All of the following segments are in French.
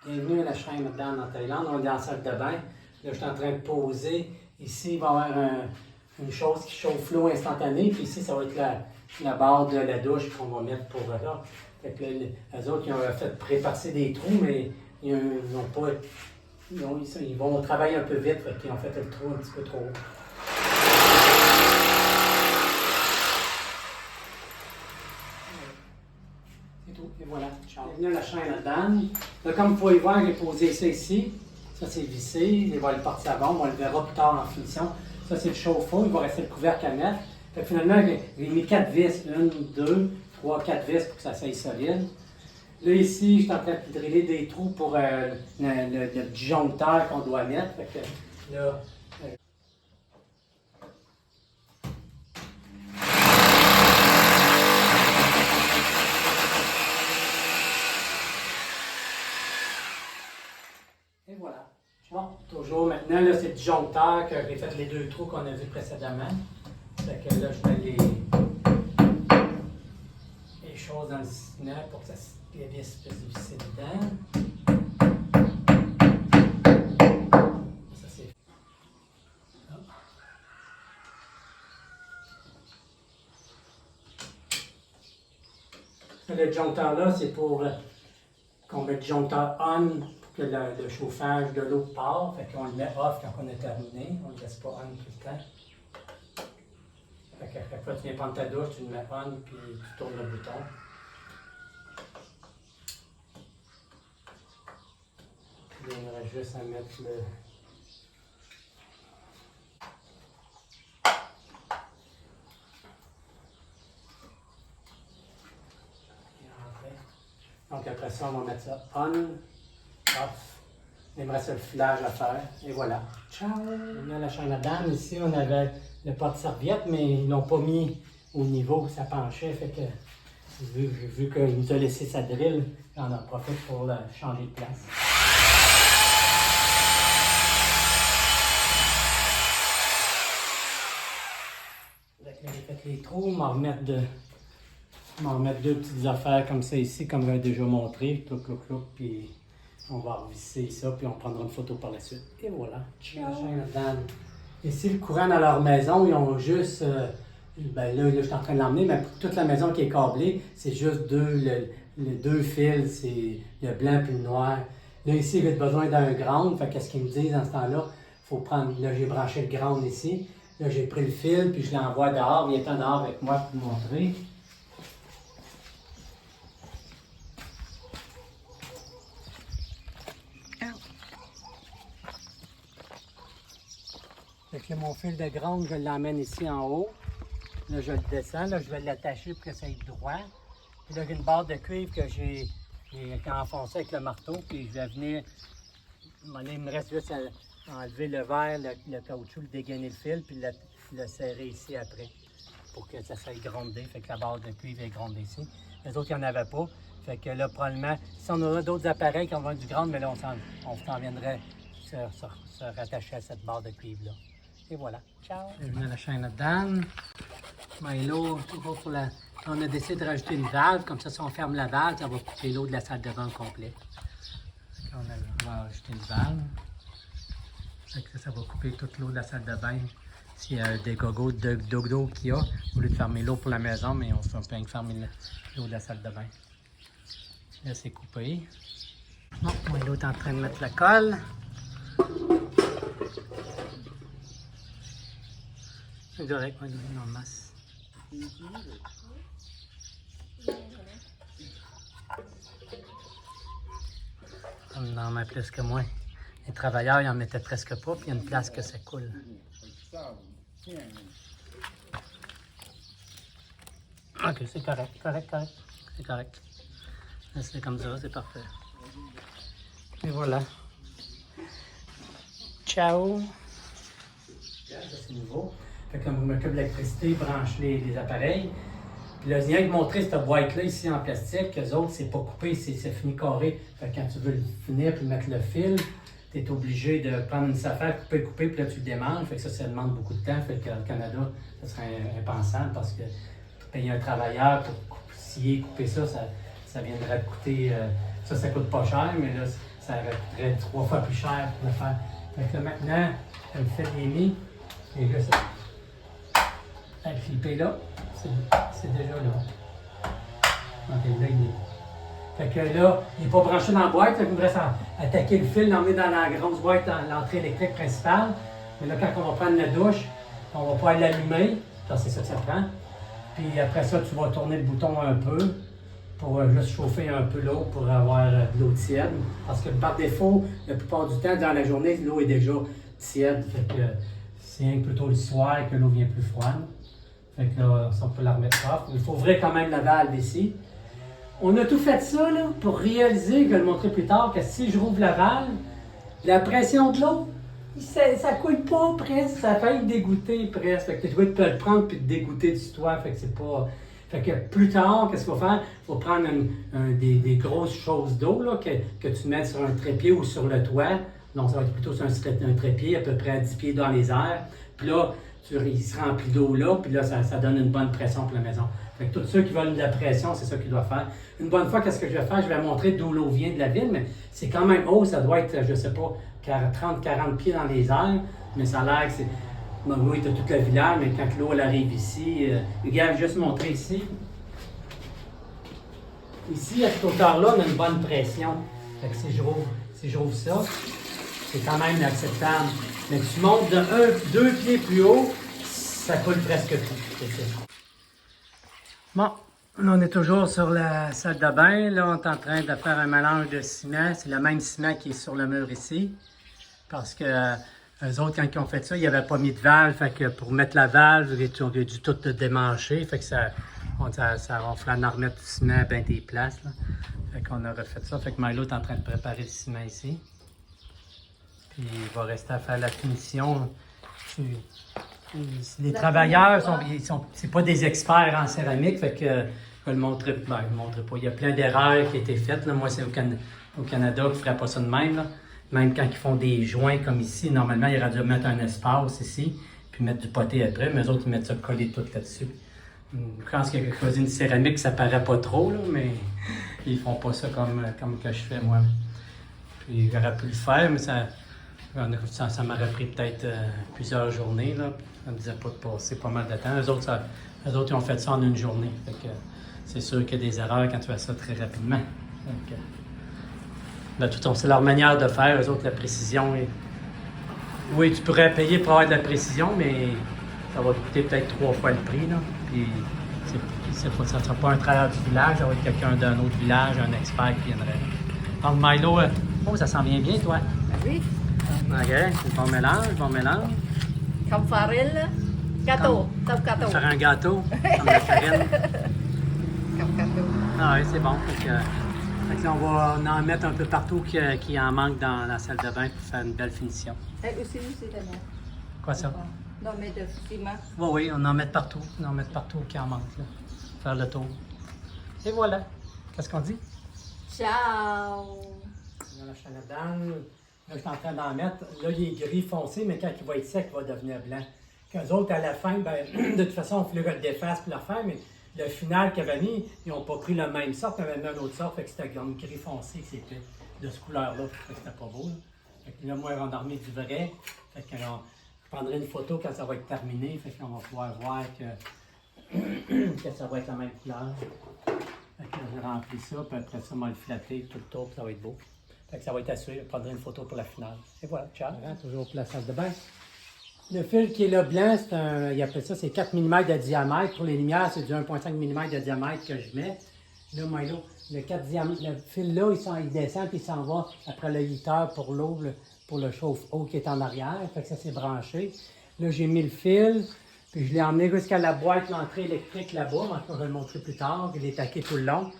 Bienvenue à la chaîne Dan en Thaïlande. On est dans la salle de bain. Là, je suis en train de poser. Ici, il va y avoir une chose qui chauffe l'eau instantanée. Puis ici, ça va être la barre de la douche qu'on va mettre pour là. Fait que là, les autres, ils ont fait prépasser des trous, mais ils n'ont pas. Ils vont travailler un peu vite. Fait qu'ils ont fait le trou un petit peu trop haut. Et voilà, bienvenue à la chaîne à Dan. Là, comme vous pouvez voir, j'ai posé ça ici. Ça, c'est vissé. Il va aller partir avant. On le verra plus tard en finition. Ça, c'est le chauffe-eau. Il va rester le couvercle à mettre. Fait que finalement, j'ai mis 4 vis. 1, 2, 3, 4 vis pour que ça soit solide. Là, ici, je suis en train de driller des trous pour le disjoncteur qu'on doit mettre. Fait que là, et voilà. Bon, toujours maintenant, là, c'est le disjoncteur que j'ai fait les 2 trous qu'on a vus précédemment. Fait que là, je mets les choses dans le ciment pour que les vis puissent visser dedans. Ça, c'est. Le disjoncteur-là, c'est pour qu'on met le disjoncteur on pour que le chauffage de l'eau part. Fait qu'on le met off quand on a terminé. On ne le laisse pas on tout le temps. Fait qu'à chaque fois que tu viens prendre ta douche, tu le mets on puis tu tournes le bouton. Puis on aurait juste à mettre le. Donc après ça, on va mettre ça on, off. Il me reste le filage à faire. Et voilà. Ciao! On a la chaîne à Dan. Ici, on avait le porte-serviette, mais ils ne l'ont pas mis au niveau où ça penchait. Fait que, vu qu'il nous a laissé sa drille, on en profite pour changer de place. J'ai fait les trous. On va remettre 2 petites affaires comme ça ici, comme j'avais déjà montré. Clouc, clouc, clouc, puis on va revisser ça, puis on prendra une photo par la suite. Et voilà. Ciao! Ici, le courant dans leur maison, ils ont juste. Ben là, je suis en train de l'emmener, mais toute la maison qui est câblée, c'est juste les 2 fils, c'est le blanc puis le noir. Là, ici, j'ai besoin d'un ground. Fait qu'est-ce qu'ils me disent dans ce temps-là? Il faut prendre. Là, j'ai branché le ground ici. Là, j'ai pris le fil, puis je l'envoie dehors. Viens-t'en dehors avec moi pour vous montrer. Fait que là, mon fil de ground, je l'emmène ici en haut. Là, je le descends. Là, je vais l'attacher pour que ça aille droit. Puis là, j'ai une barre de cuivre que j'ai enfoncée avec le marteau. Puis je vais venir. Il me reste juste à enlever le verre, le caoutchouc, le dégainer le fil, puis le serrer ici après. Pour que ça soit grondé. Fait que la barre de cuivre est grondée ici. Les autres, il n'y en avait pas. Fait que là, probablement, si on aura d'autres appareils qui ont du ground, mais là, on s'en viendrait se rattacher à cette barre de cuivre-là. Et voilà. Ciao! Je viens à la chaîne à Dan. Milo, toujours pour la. On a décidé de rajouter une valve, comme ça, si on ferme la valve, ça va couper l'eau de la salle de bain au complet. On va rajouter une valve. Ça va couper toute l'eau de la salle de bain. S'il y a des gogos d'eau qu'il y a, au lieu de fermer l'eau pour la maison, mais on peut fermer l'eau de la salle de bain. Là, c'est coupé. Bon, Milo est en train de mettre la colle. C'est correct, on va donner en masse. On en met plus que moins. Les travailleurs, ils en mettaient presque pas, puis il y a une place que ça coule. Ok, c'est correct. C'est correct. C'est comme ça, c'est parfait. Et voilà. Ciao! C'est nouveau. Fait que comme je m'occupe de l'électricité, je branche les appareils. Puis là, je viens de montrer cette boîte-là ici en plastique. Les autres, c'est pas coupé, c'est fini carré. Fait que quand tu veux le finir puis mettre le fil, tu es obligé de prendre une affaire, couper, puis là, tu le démanges. Fait que ça demande beaucoup de temps. Fait qu'au Canada, ça serait impensable parce que payer un travailleur pour scier, couper ça, ça viendrait de coûter. Ça coûte pas cher, mais là, ça coûterait 3 fois plus cher pour le faire. Fait que là, maintenant, le fil est mis. Et là, ça. Le flippé là, c'est déjà là. Donc là, il est. Fait que là, il n'est pas branché dans la boîte. Fait qu'il faudrait attaquer le fil, l'emmener dans la grosse boîte, dans l'entrée électrique principale. Mais là, quand on va prendre la douche, on va pouvoir l'allumer. C'est ça que ça prend. Puis après ça, tu vas tourner le bouton un peu pour juste chauffer un peu l'eau pour avoir de l'eau tiède. Parce que par défaut, la plupart du temps, dans la journée, l'eau est déjà tiède. Fait que c'est plutôt le soir que l'eau vient plus froide. Fait que là, ça, on peut la remettre off. Il faut ouvrir quand même la valve ici. On a tout fait ça là, pour réaliser, je vais le montrer plus tard, que si je rouvre la valve, la pression de l'eau, ça coule pas presque, ça fait dégoûter presque. Fait que tu dois le prendre puis te dégoûter du toit. Fait que c'est pas. Fait que plus tard, qu'est-ce qu'il faut faire? Il faut prendre des grosses choses d'eau là, que tu mets sur un trépied ou sur le toit. Donc ça va être plutôt sur un trépied à peu près à 10 pieds dans les airs. Puis là, il se remplit d'eau là, puis là, ça donne une bonne pression pour la maison. Fait que tous ceux qui veulent de la pression, c'est ça qu'ils doivent faire. Une bonne fois, qu'est-ce que je vais faire? Je vais montrer d'où l'eau vient de la ville, mais c'est quand même haut, ça doit être, je sais pas, 30-40 pieds dans les airs, mais ça a l'air que c'est... Bon, oui, tu as tout le village, mais quand l'eau arrive ici, regarde, juste montrer ici. Ici, à cette hauteur-là, on a une bonne pression. Fait que si je rouvre ça, c'est quand même acceptable. Mais tu montes de 2 pieds plus haut, ça coule presque tout. C'est ça. Bon, là, on est toujours sur la salle de bain. Là, on est en train de faire un mélange de ciment. C'est le même ciment qui est sur le mur ici. Parce que eux autres, quand ils ont fait ça, ils n'avaient pas mis de valve. Fait que pour mettre la valve, ils ont dû tout démancher. Fait que on fallait en remettre du ciment à bien des places. Là. Fait qu'on a refait ça. Fait que Milo est en train de préparer le ciment ici. Puis il va rester à faire la finition. Les travailleurs, c'est pas des experts en céramique, fait que je vais le montrer, je le montrerai pas. Il y a plein d'erreurs qui ont été faites. Là. Moi, c'est au Canada qui ne ferait pas ça de même. Là. Même quand ils font des joints comme ici, normalement, ils auraient dû mettre un espace ici, puis mettre du poté après, mais eux autres, ils mettent ça collé tout là-dessus. Je pense qu'il y a quelque chose d'une céramique, ça paraît pas trop, là, mais ils font pas ça comme que je fais moi. Puis j'aurais pu le faire, mais ça m'aurait pris peut-être plusieurs journées. Là. Ça me disait pas de passer pas mal de temps. Eux autres, ils ont fait ça en une journée. Fait que, c'est sûr qu'il y a des erreurs quand tu fais ça très rapidement. Donc, de toute façon, c'est leur manière de faire. Eux autres, la précision. Oui, tu pourrais payer pour avoir de la précision, mais ça va te coûter peut-être 3 fois le prix. Là. Puis, ça ne sera pas un travailleur du village, ça va être quelqu'un d'un autre village, un expert qui viendrait. Donc, Milo, ça s'en vient bien, toi? Oui. OK, c'est bon mélange. Comme farine, gâteau, top gâteau. Faire un gâteau, comme la farine. Comme gâteau. Ah oui, c'est bon. Fait que là, on va en mettre un peu partout qui en manque dans la salle de bain pour faire une belle finition. Et aussi, c'est de Quoi ça? non, mais de ciment. Oui, on en met partout. On en met partout qui en manque. Là. Faire le tour. Et voilà. Qu'est-ce qu'on dit? Ciao! Dans la chaladane, là, je suis en train d'en mettre. Là, il est gris foncé, mais quand il va être sec, il va devenir blanc. Qu'eux autres, à la fin, ben, de toute façon, il fallait que je le défasse pour le refaire, mais le final qu'ils avaient mis, ils n'ont pas pris la même sorte, ils avaient mis une autre sorte, fait que c'était comme gris foncé, c'était de ce couleur-là, fait que c'était pas beau. Là. Fait que là, moi, on a remis du vrai. Fait que là, je prendrai une photo quand ça va être terminé, fait qu'on va pouvoir voir que ça va être la même couleur. Fait que je remplis ça, puis après ça, on va le flatter tout le tour, puis ça va être beau. Fait que ça va être assuré, je prendrai une photo pour la finale. Et voilà, ciao. Toujours pour la salle de bain. Le fil qui est là blanc, il appelle ça, c'est 4 mm de diamètre. Pour les lumières, c'est du 1,5 mm de diamètre que je mets. Là, Milo, le fil là, il descend puis il s'en va après le heater pour l'eau, pour le chauffe-eau qui est en arrière. Fait que ça s'est branché. Là, j'ai mis le fil, puis je l'ai emmené jusqu'à la boîte l'entrée électrique là-bas. Je vais le montrer plus tard. Il est taqué tout le long.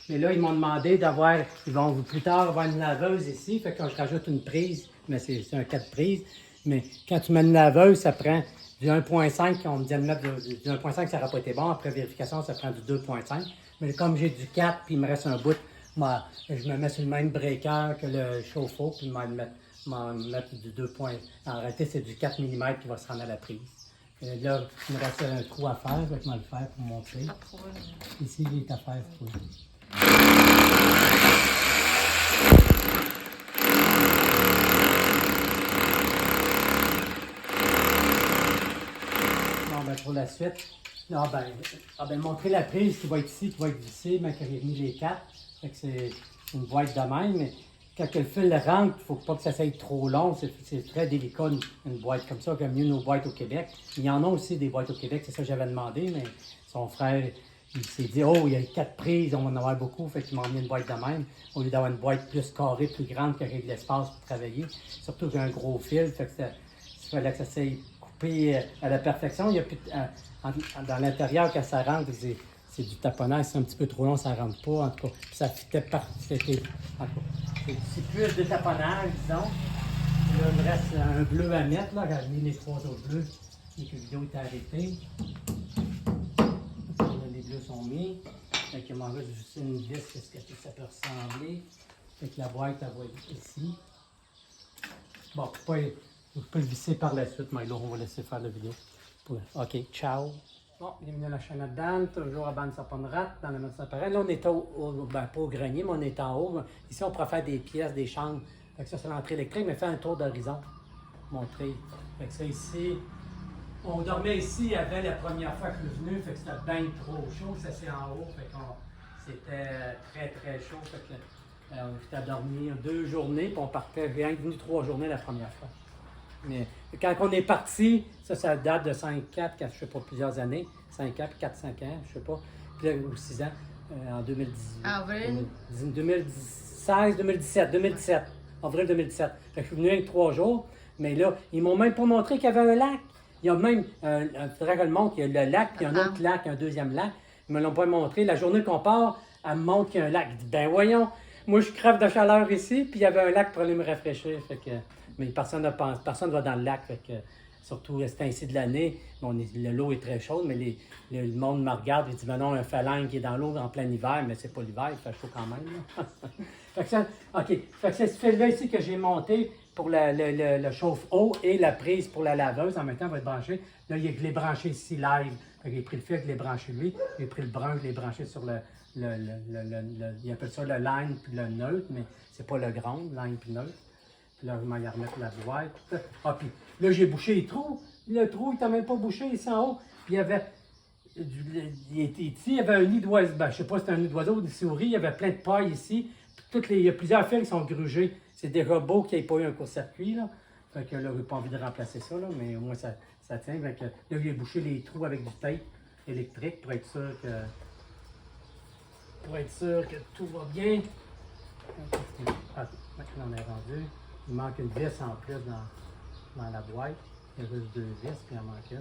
Mais là, ils m'ont demandé d'avoir, ils vont plus tard avoir une laveuse ici. Fait que je rajoute une prise, mais c'est un 4 prises. Mais quand tu mets une laveuse, ça prend du 1,5. On me disait de mettre du 1,5, ça n'aurait pas été bon. Après vérification, ça prend du 2,5. Mais comme j'ai du 4 puis il me reste un bout, moi, je me mets sur le même breaker que le chauffe-eau puis je vais mettre du 2. En réalité, c'est du 4 mm qui va se rendre à la prise. Et là, il me reste un trou à faire. Je vais le faire pour montrer. Ici, il est à faire. la suite. Montrer la prise qui va être ici, qui va être vissée, mais qui a mis les quatre. Fait que c'est une boîte de même, mais quand le fil rentre, il ne faut pas que ça soit trop long. C'est très délicat, une boîte comme ça, comme mieux nos boîtes au Québec. Il y en a aussi des boîtes au Québec, c'est ça que j'avais demandé, mais son frère, il s'est dit, oh, il y a 4 prises, on va en avoir beaucoup, fait qu'il m'a emmené une boîte de même, au lieu d'avoir une boîte plus carrée, plus grande, qui aurait de l'espace pour travailler. Surtout qu'il y a un gros fil, fait que il fallait que ça soit coupé à la perfection. Il y a plus, dans l'intérieur, quand ça rentre, c'est du taponnage, c'est un petit peu trop long, ça ne rentre pas, en tout cas. Puis ça fitait partout, c'est plus de taponnage, disons. Là, il me reste un bleu à mettre, là, j'ai mis les 3 autres bleus, et que la vidéo est arrêtée. Les bleus sont mis. Fait qu'il m'en reste juste une vis, qu'est-ce que ça peut ressembler. Fait que la boîte, elle va être ici. Bon, vous pouvez le visser par la suite, mais là, on va laisser faire la vidéo. OK, ciao. Bon, bienvenue à la chaîne Dan, toujours à Bande Sapon de Rat, dans le même appareil. Là, on est pas au grenier, mais on est en haut. Ici, on pourrait faire des pièces, des chambres. Fait que ça, c'est l'entrée électrique, mais faire un tour d'horizon. Montrer. Fait que ça, ici, on dormait ici, il y avait la première fois que je suis venu, fait que c'était bien trop chaud, ça c'est en haut, fait que c'était très très chaud, fait que on était à dormir 2 journées, puis on partait, rien que venu 3 journées la première fois. Mais quand on est parti, ça date de 5-4, je ne sais pas, plusieurs années, 5-4, 4-5 ans, je ne sais pas, puis là, ou 6 ans, en 2018. Avril? 2016, 2017, avril 2017. Fait que je suis venu avec 3 jours, mais là, ils m'ont même pas montré qu'il y avait un lac. Il y a même, il faudrait que je le montre, il y a le lac, puis il y a un autre lac, un deuxième lac. Ils ne me l'ont pas montré. La journée qu'on part, elle me montre qu'il y a un lac. Je dis, ben voyons, moi je crève de chaleur ici, puis il y avait un lac pour aller me rafraîchir. Fait que, mais personne ne va dans le lac. Fait que, surtout à cet ainsi de l'année, l'eau est très chaude, mais le monde me regarde et dit, ben non, un phalange qui est dans l'eau en plein hiver, mais c'est pas l'hiver, il fait chaud quand même. Fait que ça, OK. Fait que c'est ce fil-là ici que j'ai monté pour le chauffe-eau et la prise pour la laveuse. En même temps, elle va être branchée. Là, je l'ai branché ici live. J'ai pris le fil, je l'ai branché lui. J'ai pris le brun, je l'ai branché sur il appelle ça le line puis le neutre, mais c'est pas le grand, line puis neutre. Puis là, je vais y remettre la boîte. Ah, puis là, j'ai bouché les trous. Le trou, il n'était même pas bouché ici en haut. Puis il y avait. Il y avait un nid d'oiseau. Ben, je ne sais pas si c'était un nid d'oiseau ou une souris. Il y avait plein de paille ici. Il y a plusieurs fils qui sont grugés. C'est des robots qui n'ont pas eu un court-circuit. Fait que là, je n'ai pas envie de remplacer ça, là, mais au moins ça tient. Fait que, là, j'ai bouché les trous avec du tape électrique pour être sûr que tout va bien. Ah, maintenant on est rendu. Il manque une vis en plus dans la boîte. Il y a juste 2 vis, puis il en manque une.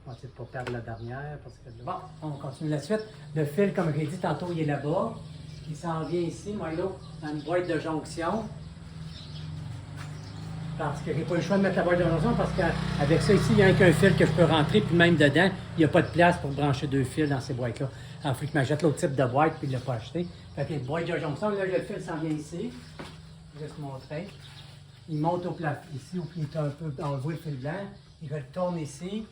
On va essayer de ne pas perdre la dernière. Parce que bon, on continue la suite. Le fil, comme j'ai dit tantôt, il est là-bas. Il s'en vient ici, moi, là, dans une boîte de jonction. Parce que j'ai pas le choix de mettre la boîte de jonction parce qu'avec ça ici, il n'y a qu'un fil que je peux rentrer, puis même dedans, il n'y a pas de place pour brancher 2 fils dans ces boîtes-là. Alors, il faut que je m'achète l'autre type de boîte, puis il ne l'a pas acheté. Fait que une boîte de jonction, là, le fil s'en vient ici. Je vais te montrer. Il monte au plafond ici, où il est un peu enlevé le fil blanc. Il va le tourner ici.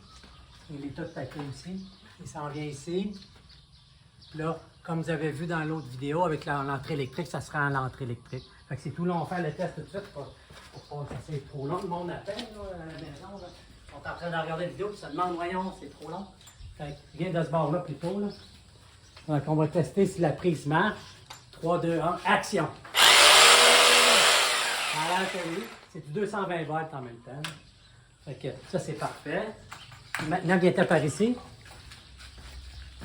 Il est tout taqué aussi. Il s'en vient ici. Puis là, comme vous avez vu dans l'autre vidéo, avec l'entrée électrique, ça sera en l'entrée électrique. Fait que c'est tout long, on va faire le test tout de suite pour pas que ça soit trop long. Le monde appelle là, à la maison. Là. Ils sont en train de regarder la vidéo et se demandent, voyons, c'est trop long. Fait que viens de ce bord-là plutôt. Là. Donc on va tester si la prise marche. 3, 2, 1, action! À l'air que oui, c'est du 220 volts en même temps. Fait que ça, c'est parfait. Maintenant, viens-t'en par ici.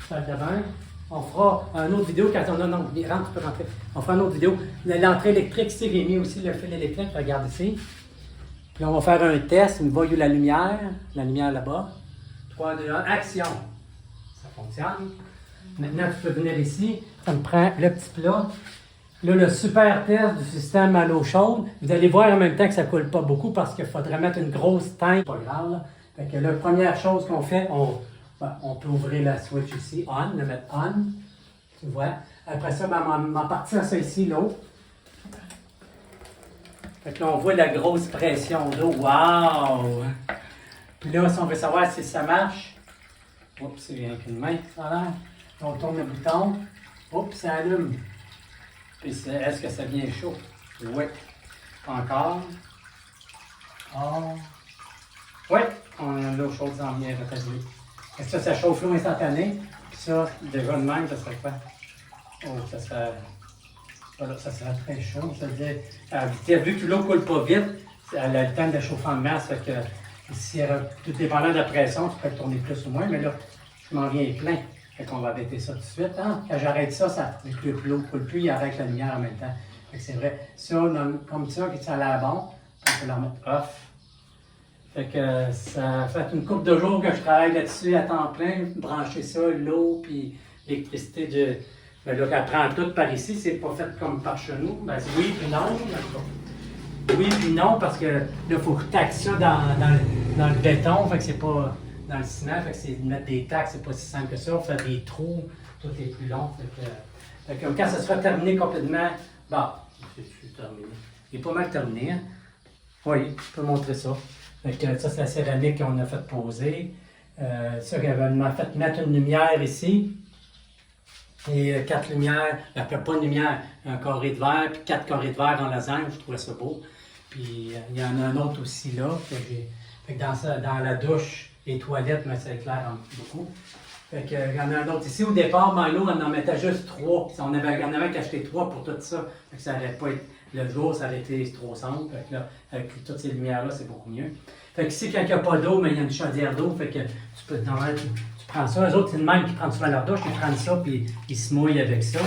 Salle de bain. On fera une autre vidéo quand on a. Non, rentre, tu peux rentrer. On fera une autre vidéo. L'entrée électrique, ici, j'ai mis aussi le fil électrique. Regarde ici. Puis là, on va faire un test. Une voie où la lumière là-bas. 3, 2, 1, action. Ça fonctionne. Maintenant, tu peux venir ici. Ça me prend le petit plat. Là, le super test du système à l'eau chaude. Vous allez voir en même temps que ça ne coule pas beaucoup parce qu'il faudrait mettre une grosse tank. Pas grave, là. Fait que la première chose qu'on fait, on peut ouvrir la switch ici, on, le mettre on. Tu vois. Après ça, m'en partir ça ici, l'eau. Fait que là, on voit la grosse pression d'eau. Wow! Puis là, si on veut savoir si ça marche, oups, c'est rien qu'une main, ça a l'air. On tourne le bouton. Oups, ça allume. Puis est-ce que ça devient chaud? Oui. Encore. Oh. Oui, on a l'eau chaude en vient rétablir. Fait que ça chauffe l'eau instantanée. Puis ça, déjà de même, ça serait quoi? Oh, ça serait. Voilà, ça serait très chaud. C'est-à-dire, vu que l'eau ne coule pas vite, elle a le temps de chauffer en masse. Fait que si tout dépendant de la pression, tu peux le tourner plus ou moins, mais là, je m'en viens plein. Fait qu'on va arrêter ça tout de suite. Hein? Quand j'arrête ça, l'eau ne coule plus, il arrête la lumière en même temps. Fait que c'est vrai. Ça, comme ça, ça a l'air bon, on peut la remettre off. Fait que ça fait une couple de jours que je travaille là-dessus à temps plein, brancher ça, l'eau, puis l'électricité de. Ben là, elle prend tout par ici, c'est pas fait comme par chez nous. Ben, oui, puis non. Oui, puis non, parce que là, il faut que tu taxes ça dans le béton, fait que c'est pas dans le ciment, fait que c'est de mettre des taxes, c'est pas si simple que ça. Faire des trous, tout est plus long. Fait que quand ça sera terminé complètement, bon, c'est terminé. Il est pas mal terminé, hein? Oui, je peux montrer ça. Fait que ça, c'est la céramique qu'on a fait poser. Ça, on a fait mettre une lumière ici. Et 4 lumières, pas une lumière, un carré de verre, puis 4 carrés de verre en lasagne, je trouvais ça beau. Puis il y en a un autre aussi là. Fait que dans la douche, les toilettes, mais ça éclaire beaucoup. Fait que, il y en a un autre ici. Au départ, Milo, on en mettait juste 3. On avait qu'acheté 3 pour tout ça. Fait que ça n'aurait pas été, le jour, ça aurait été trop sombre. Fait que là, avec toutes ces lumières-là, c'est beaucoup mieux. Fait que ici, quand il n'y a pas d'eau, mais il y a une chaudière d'eau. Fait que tu peux, normalement, tu prends ça. Les autres, c'est le même qui prennent souvent leur douche. Ils prennent ça, puis ils se mouillent avec ça.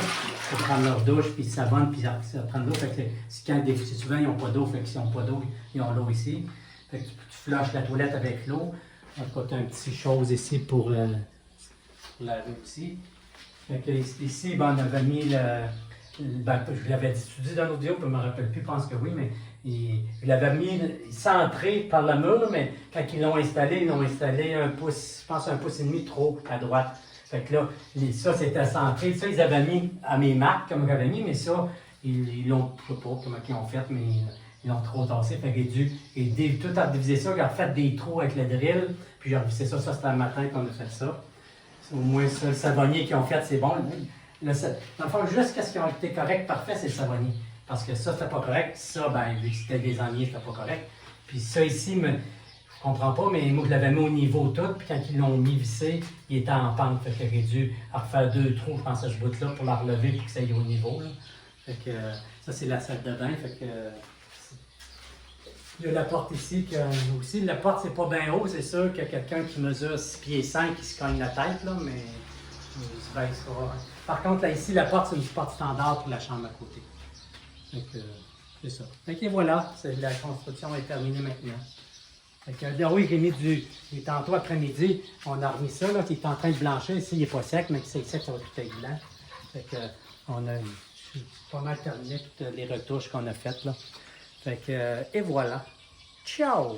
Ils prennent leur douche, puis ils savonnent, puis ils prennent l'eau. Fait que souvent, ils n'ont pas d'eau. Fait que s'ils n'ont pas d'eau, ils ont l'eau ici. Fait que tu flushes la toilette avec l'eau. On va faire un petit chose ici pour laver aussi. Fait que ici, ben, on avait mis je l'avais dit dans l'audio, je ne me rappelle plus, je pense que oui, mais je l'avais mis centré par le mur, mais quand ils l'ont installé, un pouce, je pense un pouce et demi trop à droite. Fait que là, ça c'était centré. Ça, ils avaient mis à mes marques, comme j'avais mis, mais ça, ils l'ont, je ne sais pas comment ils ont fait, mais ils l'ont trop tassé. Fait que j'ai dû tout diviser ça, j'ai refait des trous avec le drill, puis j'ai revissé ça. Ça, c'était le matin qu'on a fait ça. Au moins, ça, le savonnier qu'ils ont fait, c'est bon. Dans le fond, juste ce qui a été correct, parfait, c'est le savonnier. Parce que ça, c'était pas correct. Ça, ben, vu que c'était des amis, c'était pas correct. Puis ça ici, je comprends pas, mais moi, je l'avais mis au niveau tout. Puis quand ils l'ont mis vissé, il était en pente. Fait que j'ai dû refaire 2 trous, je pense, à ce bout-là, pour la relever pour que ça aille au niveau. Là. Fait que ça, c'est la salle de bain. Fait que il y a la porte ici aussi. La porte, c'est pas bien haut, c'est sûr qu'il y a quelqu'un qui mesure 6 pieds 5 qui se cogne la tête, là, mais par contre, là, ici, la porte, c'est une porte standard pour la chambre à côté. Donc, c'est ça. Donc, voilà, la construction est terminée maintenant. Là, oui, j'ai mis tantôt après-midi, on a remis ça, là, qui est en train de blanchir. Ici, il n'est pas sec, mais c'est sec, ça va tout être blanc. Fait que, on a pas mal terminé toutes les retouches qu'on a faites, là. Fait que, et voilà. Ciao!